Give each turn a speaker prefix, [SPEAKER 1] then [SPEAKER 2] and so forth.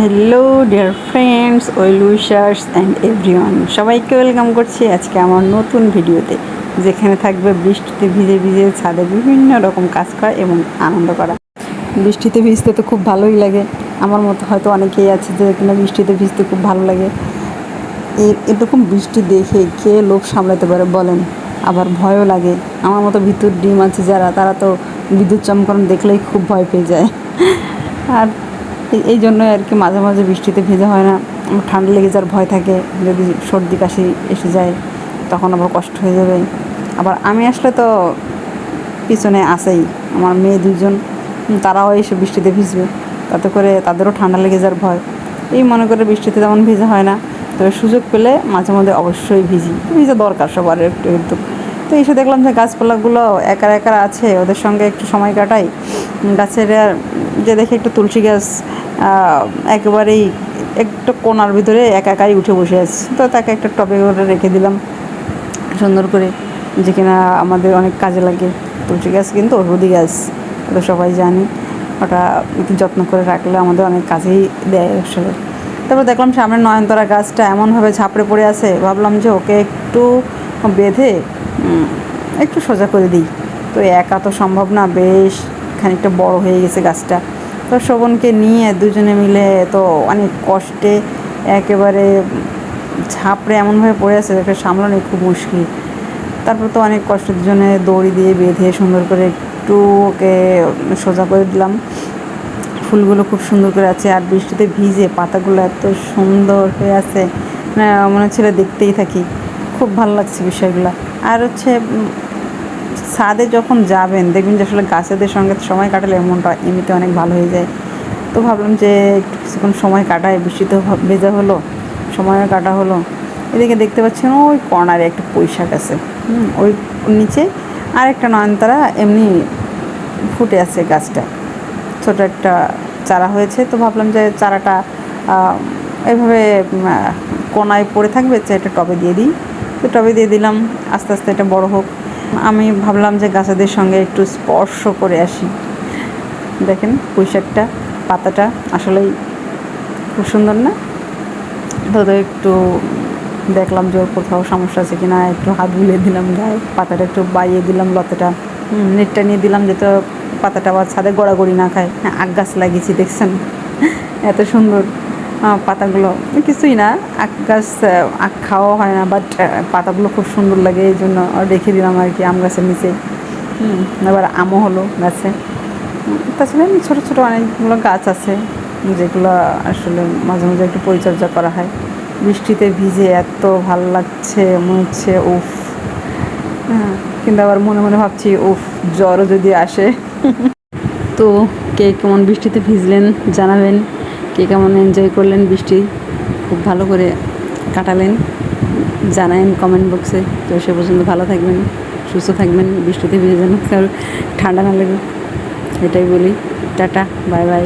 [SPEAKER 1] Hello dear friends, well wishers and everyone, সবাইকে welcome করছি আজকে আমার নতুন ভিডিওতে, যেখানে থাকবে বৃষ্টিতে ভিজে ভিজে ছাদে বিভিন্ন রকম কাজ করা এবং আনন্দ করা। বৃষ্টিতে ভিজতে তো খুব ভালোই লাগে। আমার মতো হয়তো অনেকেই আছে যে কিনা বৃষ্টিতে ভিজতে খুব ভালো লাগে। এরকম বৃষ্টি দেখে কে লোভ সামলাতে পারে বলেন? আবার ভয়ও লাগে। আমার মতো ভিতর ডিম আছে যারা, তারা তো বিদ্যুৎ চমকানো দেখলেই খুব ভয় পেয়ে যায়। আর এই জন্যই আর কি মাঝে মাঝে বৃষ্টিতে ভেজা হয় না। আমার ঠান্ডা লেগে যাওয়ার ভয় থাকে, যদি সর্দি কাশি এসে যায় তখন আবার কষ্ট হয়ে যাবে। আবার আমি আসলে তো পিছনে আসেই আমার মেয়ে দুজন, তারাও এসে বৃষ্টিতে ভিজবে, তাতে করে তাদেরও ঠান্ডা লেগে যাওয়ার ভয়। এই মনে করে বৃষ্টিতে তেমন ভেজা হয় না, তবে সুযোগ পেলে মাঝে মধ্যে অবশ্যই ভিজা দরকার সবার একটু একটু। তো এসে দেখলাম যে গাছপালাগুলো একা একা আছে, ওদের সঙ্গে একটু সময় কাটাই। গাছের যে দেখে একটু তুলসী গাছ একেবারেই একটু কোণার ভিতরে একাই উঠে বসে আছে, তো তাকে একটা টবে করে রেখে দিলাম সুন্দর করে, যে কিনা আমাদের অনেক কাজে লাগে। তুলসী গাছ কিন্তু ঔষধি গাছ, ওটা সবাই জানি। ওটা একটু যত্ন করে রাখলে আমাদের অনেক কাজেই দেয় আসলে। তারপর দেখলাম সামনে নয়নতারা গাছটা এমনভাবে ঝাপড়ে পড়ে আছে, ভাবলাম যে ওকে একটু বেঁধে একটু সোজা করে দিই। তো একা তো সম্ভব না, বেশ খানিকটা বড় হয়ে গেছে গাছটা। তো শোভনকে নিয়ে দুজনে মিলে তো অনেক কষ্টে একেবারে ঝাপড়ে এমনভাবে পড়ে আছে, ওকে সামলানো খুব মুশকিল। তারপর তো অনেক কষ্টের দুজনে দড়ি দিয়ে বেঁধে সুন্দর করে একটু ওকে সোজা করে দিলাম। ফুলগুলো খুব সুন্দর করে আছে, আর বৃষ্টিতে ভিজে পাতাগুলো এত সুন্দর হয়ে আছে, মনে হচ্ছিল দেখতেই থাকি। খুব ভালো লাগছে বিষয়গুলো। আর হচ্ছে ছাদে যখন যাবেন দেখবেন যে আসলে গাছেদের সঙ্গে সময় কাটালে মনটা এমনিতে অনেক ভালো হয়ে যায়। তো ভাবলাম যে একটু কিছুক্ষণ সময় কাটায়, বৃষ্টিতে ভেজা হলো, সময় কাটা হলো। এদিকে দেখতে পাচ্ছেন ওই কর্নারে একটা পুঁই শাক আছে, ওই নিচে আরেকটা নয়নতারা এমনি ফুটে আছে গাছটা, ছোটো একটা চারা হয়েছে। তো ভাবলাম যে চারাটা এইভাবে কোনায় পড়ে থাকবে, এটা টবে দিয়ে দিই। তো টবে দিয়ে দিলাম, আস্তে আস্তে এটা বড় হোক। আমি ভাবলাম যে গাছেদের সঙ্গে একটু স্পর্শ করে আসি। দেখেন পুঁই শাকটা, পাতাটা আসলেই খুব সুন্দর না? তো একটু দেখলাম যে ওর কোথাও সমস্যা আছে কিনা, একটু হাত বুলিয়ে দিলাম গায়ে, পাতাটা একটু বাইয়ে দিলাম, লতাটা নেটটা নিয়ে দিলাম, যেটা পাতাটা আবার ছাদে গড়াগড়ি না খায়। হ্যাঁ, আখ গাছ লাগিয়েছি, দেখছেন এত সুন্দর পাতাগুলো। কিছুই না, আখ গাছ আখ খাওয়া হয় না, বাট পাতাগুলো খুব সুন্দর লাগে, এই জন্য রেখে দিলাম আর কি আম গাছের নিচে। এবার আমও হলো গাছে। তাছাড়া ছোটো ছোটো অনেকগুলো গাছ আছে যেগুলো আসলে মাঝে মাঝে একটু পরিচর্যা করা হয়। বৃষ্টিতে ভিজে এত ভালো লাগছে, মনে হচ্ছে উফ। কিন্তু আবার মনে মনে ভাবছি উফ, জ্বরও যদি আসে। তো কে কেমন বৃষ্টিতে ভিজলেন জানাবেন, কে কেমন এনজয় করলেন, বৃষ্টি খুব ভালো করে কাটালেন জানাবেন কমেন্ট বক্সে। তো সে পর্যন্ত ভালো থাকবেন, সুস্থ থাকবেন, বৃষ্টিতে ভিজে যেন কারো ঠান্ডা না লাগে, এটাই বলি। Tata, bye bye.